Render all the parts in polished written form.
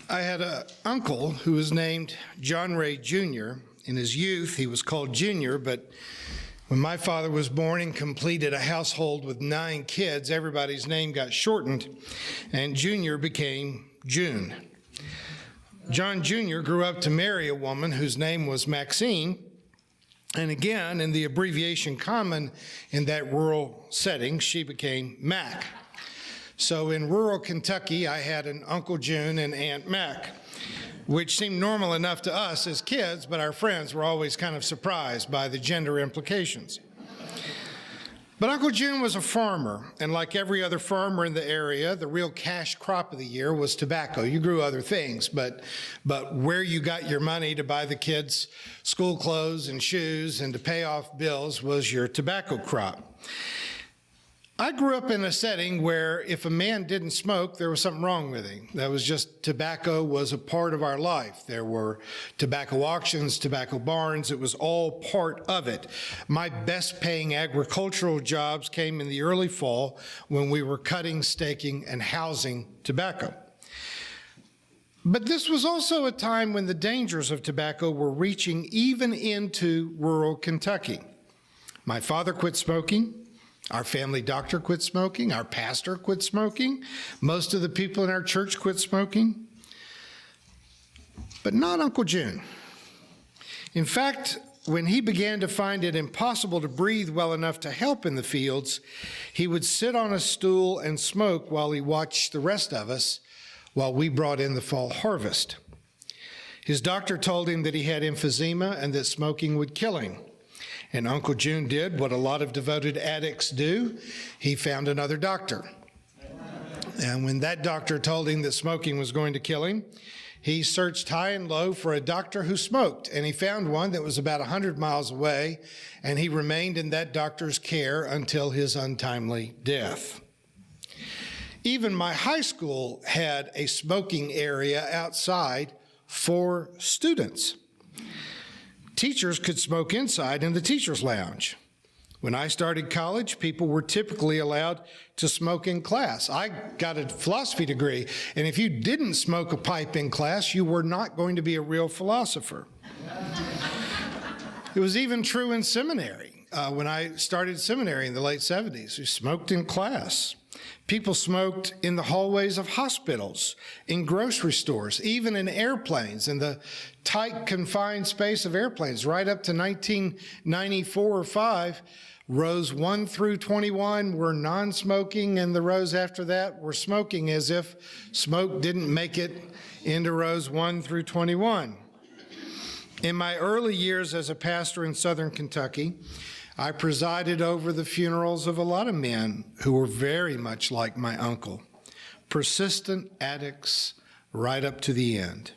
I had an uncle who was named John Ray Jr. In his youth, he was called Junior, but when my father was born and completed a household with 9 kids, everybody's name got shortened, and Junior became June. John Jr. grew up to marry a woman whose name was Maxine, and again, in the abbreviation common in that rural setting, she became Mac. So in rural Kentucky, I had an Uncle June and Aunt Mac, which seemed normal enough to us as kids, but our friends were always kind of surprised by the gender implications. But Uncle June was a farmer, and like every other farmer in the area, the real cash crop of the year was tobacco. You grew other things, but where you got your money to buy the kids school clothes and shoes and to pay off bills was your tobacco crop. I grew up in a setting where if a man didn't smoke, there was something wrong with him. That was just tobacco was a part of our life. There were tobacco auctions, tobacco barns. It was all part of it. My best paying agricultural jobs came in the early fall when we were cutting, staking, and housing tobacco. But this was also a time when the dangers of tobacco were reaching even into rural Kentucky. My father quit smoking. Our family doctor quit smoking. Our pastor quit smoking. Most of the people in our church quit smoking. But not Uncle June. In fact, when he began to find it impossible to breathe well enough to help in the fields, he would sit on a stool and smoke while he watched the rest of us while we brought in the fall harvest. His doctor told him that he had emphysema and that smoking would kill him. And Uncle June did what a lot of devoted addicts do. He found another doctor. And when that doctor told him that smoking was going to kill him, he searched high and low for a doctor who smoked. And he found one that was about 100 miles away, and he remained in that doctor's care until his untimely death. Even my high school had a smoking area outside for students. Teachers could smoke inside in the teacher's lounge. When I started college, people were typically allowed to smoke in class. I got a philosophy degree, and if you didn't smoke a pipe in class, you were not going to be a real philosopher. It was even true in seminary. When I started seminary in the late 70s, we smoked in class. People smoked in the hallways of hospitals, in grocery stores, even in airplanes, in the tight, confined space of airplanes. Right up to 1994 or 5, rows 1 through 21 were non-smoking, and the rows after that were smoking, as if smoke didn't make it into rows 1 through 21. In my early years as a pastor in southern Kentucky, I presided over the funerals of a lot of men who were very much like my uncle, persistent addicts right up to the end.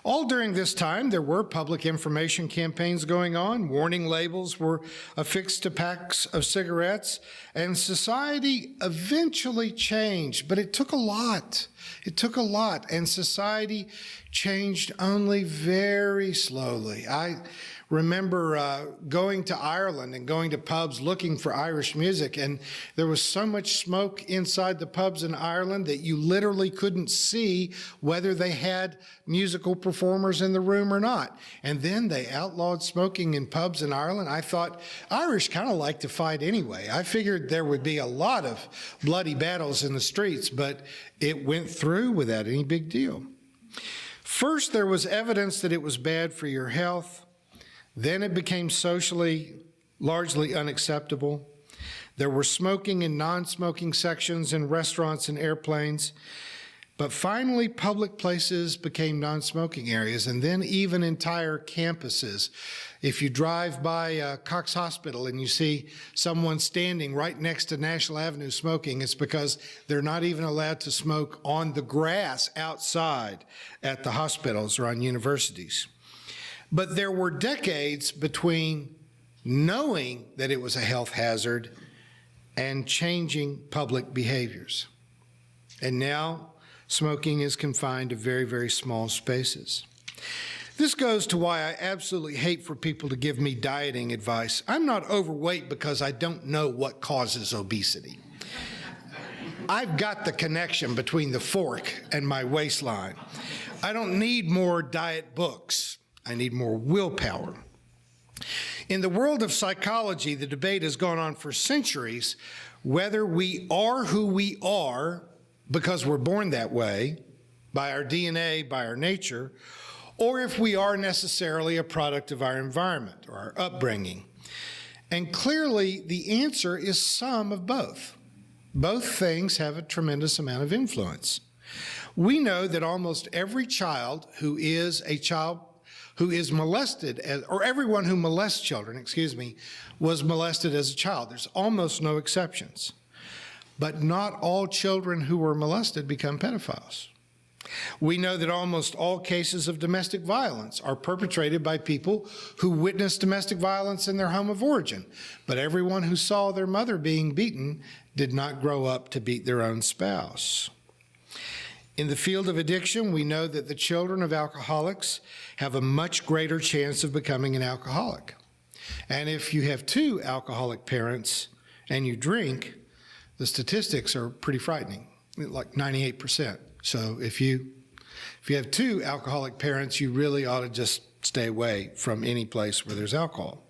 All during this time, there were public information campaigns going on. Warning labels were affixed to packs of cigarettes, and society eventually changed, but it took a lot. It took a lot, and society changed only very slowly. I remember going to Ireland and going to pubs looking for Irish music, and there was so much smoke inside the pubs in Ireland that you literally couldn't see whether they had musical performers in the room or not. And then they outlawed smoking in pubs in Ireland. I thought, Irish kind of like to fight anyway. I figured there would be a lot of bloody battles in the streets, but it went through without any big deal. First, there was evidence that it was bad for your health. Then it became socially largely unacceptable. There were smoking and non-smoking sections in restaurants and airplanes. But finally, public places became non-smoking areas, and then even entire campuses. If you drive by Cox Hospital and you see someone standing right next to National Avenue smoking, it's because they're not even allowed to smoke on the grass outside at the hospitals or on universities. But there were decades between knowing that it was a health hazard and changing public behaviors. And now, smoking is confined to very, very small spaces. This goes to why I absolutely hate for people to give me dieting advice. I'm not overweight because I don't know what causes obesity. I've got the connection between the fork and my waistline. I don't need more diet books. I need more willpower. In the world of psychology, the debate has gone on for centuries whether we are who we are because we're born that way, by our DNA, by our nature, or if we are necessarily a product of our environment or our upbringing. And clearly, the answer is some of both. Both things have a tremendous amount of influence. We know that almost every child who is molested, or everyone who molests children, was molested as a child. There's almost no exceptions. But not all children who were molested become pedophiles. We know that almost all cases of domestic violence are perpetrated by people who witnessed domestic violence in their home of origin. But everyone who saw their mother being beaten did not grow up to beat their own spouse. In the field of addiction, we know that the children of alcoholics have a much greater chance of becoming an alcoholic. And if you have two alcoholic parents and you drink, the statistics are pretty frightening, like 98%. So if you have two alcoholic parents, you really ought to just stay away from any place where there's alcohol.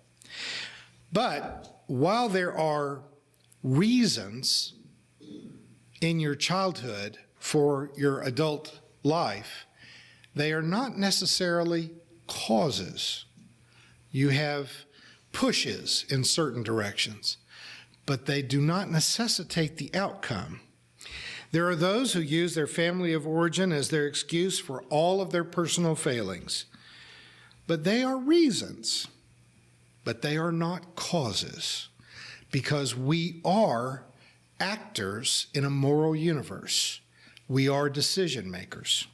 But while there are reasons in your childhood for your adult life, they are not necessarily causes. You have pushes in certain directions, but they do not necessitate the outcome. There are those who use their family of origin as their excuse for all of their personal failings. But they are reasons, but they are not causes, because we are actors in a moral universe. We are decision makers.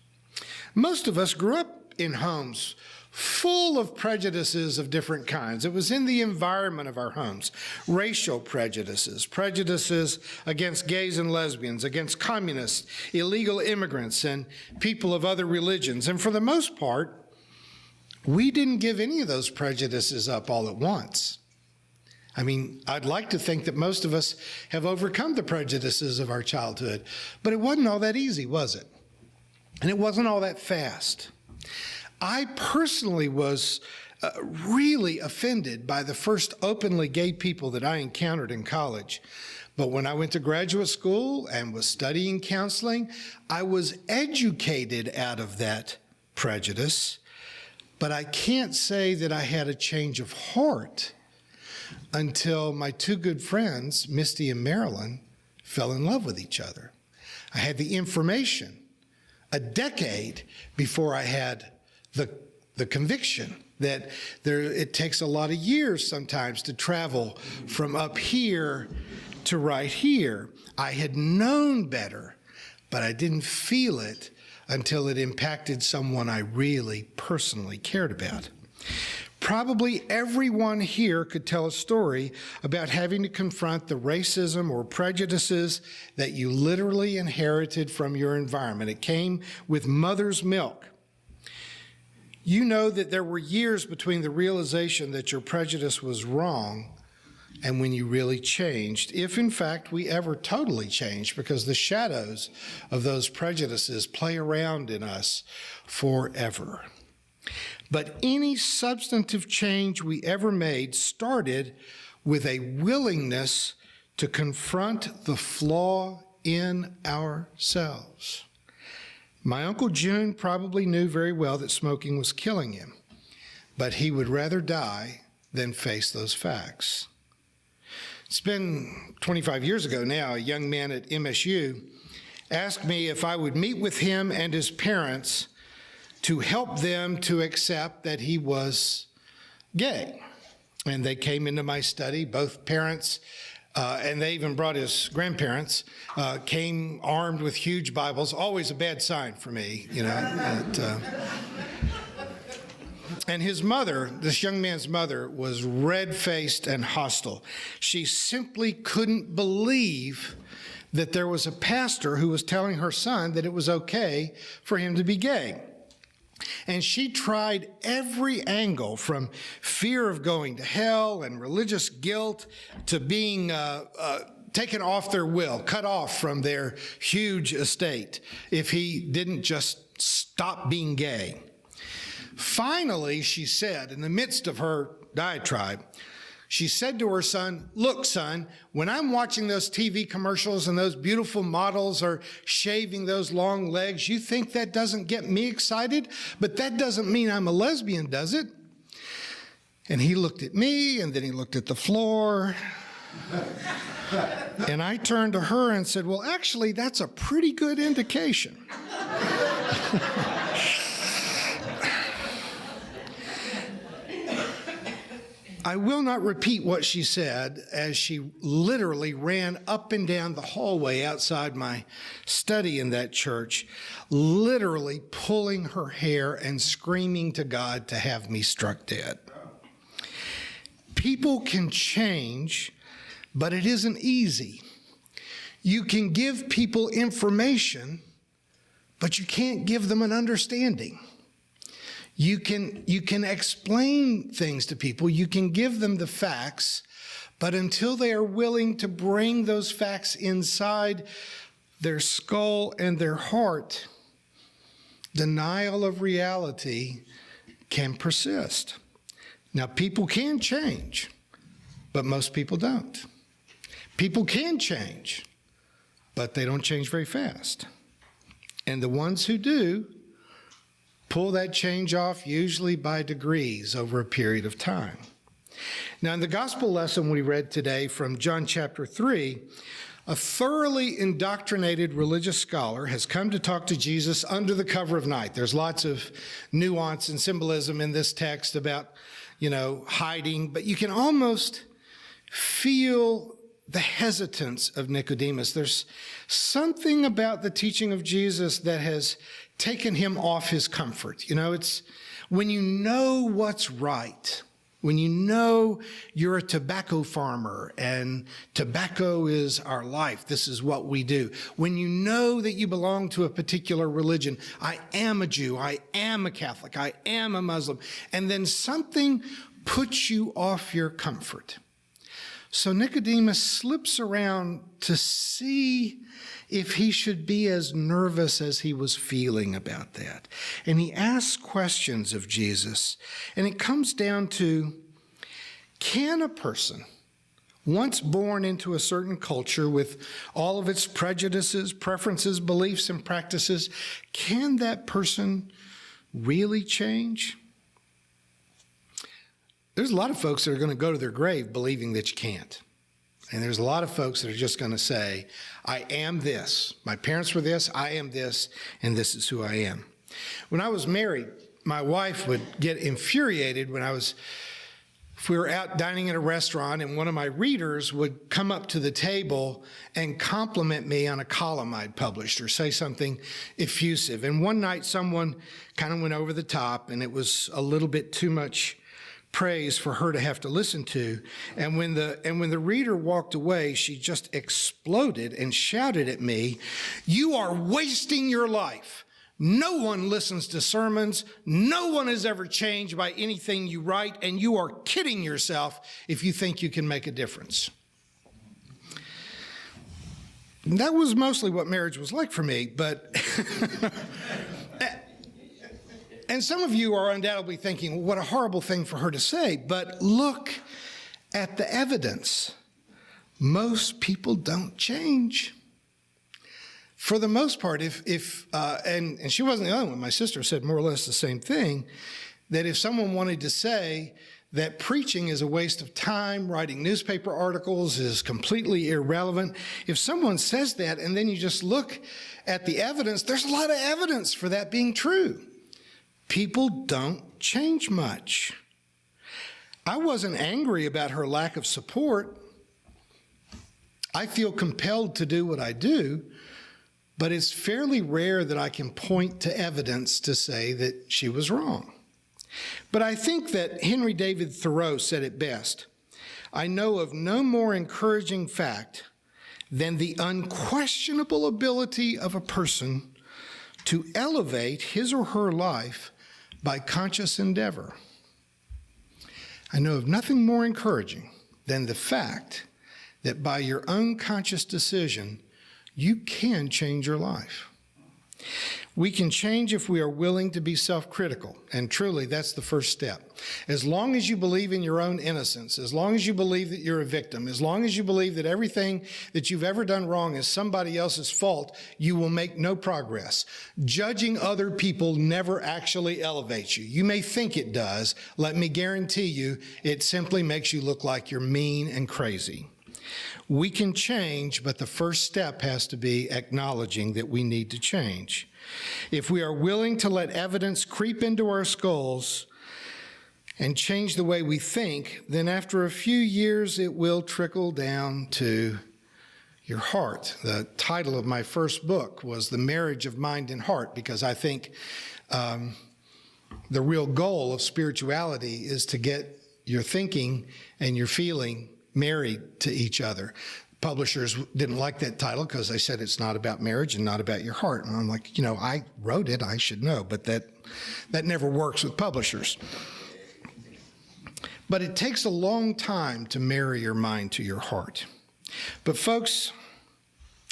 Most of us grew up in homes full of prejudices of different kinds. It was in the environment of our homes. Racial prejudices, prejudices against gays and lesbians, against communists, illegal immigrants, and people of other religions. And for the most part, we didn't give any of those prejudices up all at once. I mean, I'd like to think that most of us have overcome the prejudices of our childhood, but it wasn't all that easy, was it? And it wasn't all that fast. I personally was really offended by the first openly gay people that I encountered in college. But when I went to graduate school and was studying counseling, I was educated out of that prejudice. But I can't say that I had a change of heart until my two good friends, Misty and Marilyn, fell in love with each other. I had the information a decade before I had the conviction that it takes a lot of years sometimes to travel from up here to right here. I had known better, but I didn't feel it until it impacted someone I really personally cared about. Probably everyone here could tell a story about having to confront the racism or prejudices that you literally inherited from your environment. It came with mother's milk. You know that there were years between the realization that your prejudice was wrong and when you really changed, if in fact we ever totally changed, because the shadows of those prejudices play around in us forever. But any substantive change we ever made started with a willingness to confront the flaw in ourselves. My Uncle June probably knew very well that smoking was killing him, but he would rather die than face those facts. It's been 25 years ago now, a young man at MSU asked me if I would meet with him and his parents to help them to accept that he was gay. And they came into my study, both parents, and they even brought his grandparents, came armed with huge Bibles, always a bad sign for me, you know. And his mother, this young man's mother, was red-faced and hostile. She simply couldn't believe that there was a pastor who was telling her son that it was okay for him to be gay. And she tried every angle, from fear of going to hell and religious guilt to being taken off their will, cut off from their huge estate if he didn't just stop being gay. Finally, she said, in the midst of her diatribe, she said to her son, "Look, son, when I'm watching those TV commercials and those beautiful models are shaving those long legs, you think that doesn't get me excited? But that doesn't mean I'm a lesbian, does it?" And he looked at me, and then he looked at the floor. And I turned to her and said, "Well, actually, that's a pretty good indication." I will not repeat what she said as she literally ran up and down the hallway outside my study in that church, literally pulling her hair and screaming to God to have me struck dead. People can change, but it isn't easy. You can give people information, but you can't give them an understanding. You can explain things to people, you can give them the facts, but until they are willing to bring those facts inside their skull and their heart, denial of reality can persist. Now, people can change, but most people don't. People can change, but they don't change very fast. And the ones who do pull that change off usually by degrees over a period of time. Now, in the gospel lesson we read today from John chapter 3, a thoroughly indoctrinated religious scholar has come to talk to Jesus under the cover of night. There's lots of nuance and symbolism in this text about, hiding, but you can almost feel the hesitance of Nicodemus. There's something about the teaching of Jesus that has taken him off his comfort. It's when you know what's right, when you know you're a tobacco farmer and tobacco is our life, this is what we do. When you know that you belong to a particular religion, I am a Jew, I am a Catholic, I am a Muslim, and then something puts you off your comfort. So Nicodemus slips around to see if he should be as nervous as he was feeling about that. And he asks questions of Jesus. And it comes down to, can a person, once born into a certain culture with all of its prejudices, preferences, beliefs, and practices, can that person really change? There's a lot of folks that are going to go to their grave believing that you can't. And there's a lot of folks that are just going to say, I am this. My parents were this, I am this, and this is who I am. When I was married, my wife would get infuriated if we were out dining at a restaurant and one of my readers would come up to the table and compliment me on a column I'd published or say something effusive. And one night someone kind of went over the top and it was a little bit too much praise for her to have to listen to. And when the reader walked away, she just exploded and shouted at me, "You are wasting your life. No one listens to sermons. No one is ever changed by anything you write, and you are kidding yourself if you think you can make a difference." And that was mostly what marriage was like for me, but and some of you are undoubtedly thinking, well, what a horrible thing for her to say. But look at the evidence. Most people don't change. For the most part, and she wasn't the only one, my sister said more or less the same thing, that if someone wanted to say that preaching is a waste of time, writing newspaper articles is completely irrelevant, if someone says that and then you just look at the evidence, there's a lot of evidence for that being true. People don't change much. I wasn't angry about her lack of support. I feel compelled to do what I do, but it's fairly rare that I can point to evidence to say that she was wrong. But I think that Henry David Thoreau said it best. I know of no more encouraging fact than the unquestionable ability of a person to elevate his or her life by conscious endeavor. I know of nothing more encouraging than the fact that by your own conscious decision, you can change your life. We can change if we are willing to be self-critical, and truly that's the first step. As long as you believe in your own innocence, as long as you believe that you're a victim, as long as you believe that everything that you've ever done wrong is somebody else's fault, you will make no progress. Judging other people never actually elevates you. You may think it does. Let me guarantee you, it simply makes you look like you're mean and crazy. We can change, but the first step has to be acknowledging that we need to change. If we are willing to let evidence creep into our skulls and change the way we think, then after a few years it will trickle down to your heart. The title of my first book was The Marriage of Mind and Heart, because I think the real goal of spirituality is to get your thinking and your feeling married to each other. Publishers didn't like that title because they said it's not about marriage and not about your heart. And I'm like, I wrote it, I should know, but that never works with publishers. But it takes a long time to marry your mind to your heart. But folks,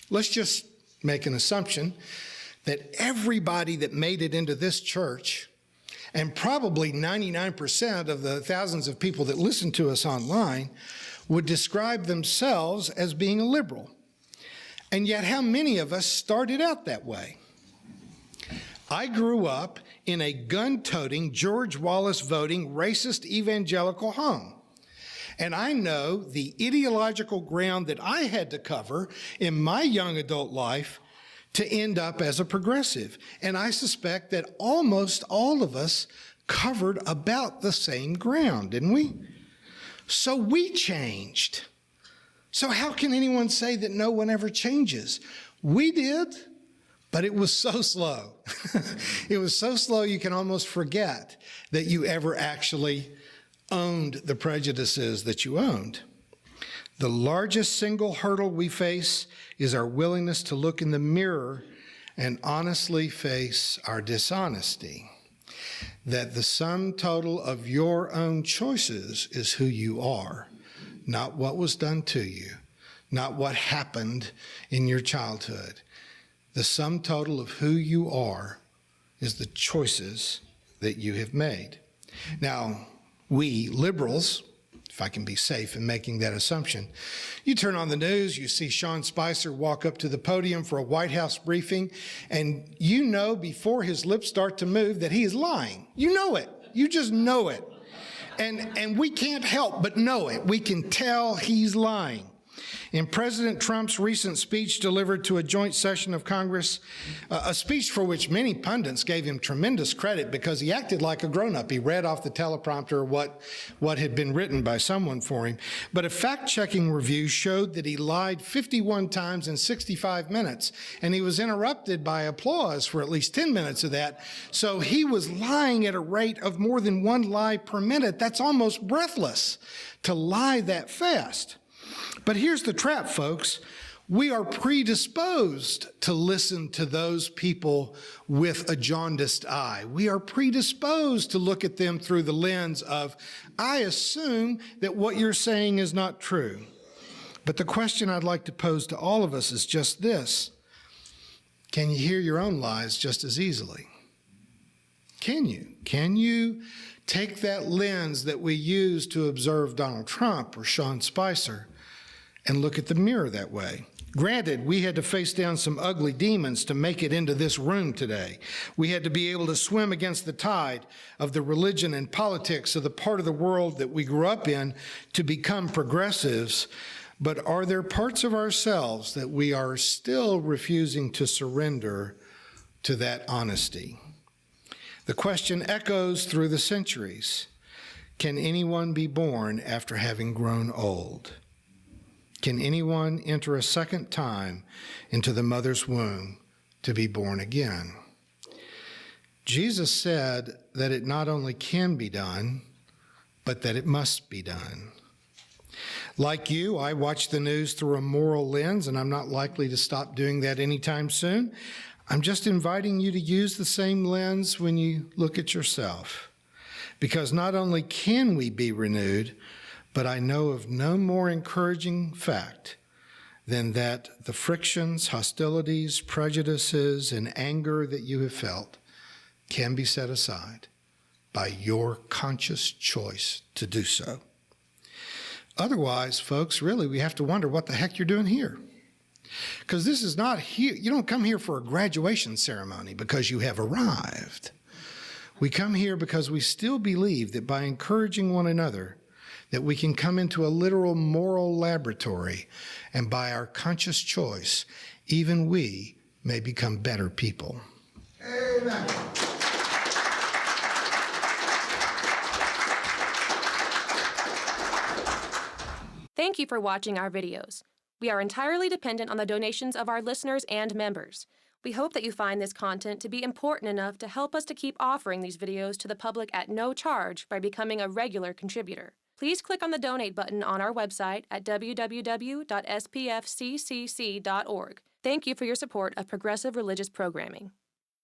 let's just make an assumption that everybody that made it into this church, and probably 99% of the thousands of people that listen to us online, would describe themselves as being a liberal. And yet, how many of us started out that way? I grew up in a gun-toting, George Wallace-voting, racist evangelical home. And I know the ideological ground that I had to cover in my young adult life to end up as a progressive. And I suspect that almost all of us covered about the same ground, didn't we? So we changed. So how can anyone say that no one ever changes? We did, but it was so slow. It was so slow you can almost forget that you ever actually owned the prejudices that you owned. The largest single hurdle we face is our willingness to look in the mirror and honestly face our dishonesty. That the sum total of your own choices is who you are, not what was done to you, not what happened in your childhood. The sum total of who you are is the choices that you have made. Now, we liberals, if I can be safe in making that assumption, you turn on the news, you see Sean Spicer walk up to the podium for a White House briefing, and you know before his lips start to move that he is lying. You know it. You just know it. And we can't help but know it. We can tell he's lying. In President Trump's recent speech delivered to a joint session of Congress, a speech for which many pundits gave him tremendous credit because he acted like a grown-up. He read off the teleprompter what had been written by someone for him. But a fact-checking review showed that he lied 51 times in 65 minutes, and he was interrupted by applause for at least 10 minutes of that. So he was lying at a rate of more than one lie per minute. That's almost breathless to lie that fast. But here's the trap, folks. We are predisposed to listen to those people with a jaundiced eye. We are predisposed to look at them through the lens of, I assume that what you're saying is not true. But the question I'd like to pose to all of us is just this. Can you hear your own lies just as easily? Can you? Can you take that lens that we use to observe Donald Trump or Sean Spicer and look at the mirror that way? Granted, we had to face down some ugly demons to make it into this room today. We had to be able to swim against the tide of the religion and politics of the part of the world that we grew up in to become progressives. But are there parts of ourselves that we are still refusing to surrender to that honesty? The question echoes through the centuries. Can anyone be born after having grown old? Can anyone enter a second time into the mother's womb to be born again? Jesus said that it not only can be done, but that it must be done. Like you, I watch the news through a moral lens, and I'm not likely to stop doing that anytime soon. I'm just inviting you to use the same lens when you look at yourself. Because not only can we be renewed, But I know of no more encouraging fact than that the frictions, hostilities, prejudices, and anger that you have felt can be set aside by your conscious choice to do so. Otherwise, folks, really, we have to wonder what the heck you're doing here. Because this is not here. You don't come here for a graduation ceremony because you have arrived. We come here because we still believe that by encouraging one another, that we can come into a literal moral laboratory, and by our conscious choice, even we may become better people. Amen. Thank you for watching our videos. We are entirely dependent on the donations of our listeners and members. We hope that you find this content to be important enough to help us to keep offering these videos to the public at no charge by becoming a regular contributor. Please click on the donate button on our website at www.spfccc.org. Thank you for your support of progressive religious programming.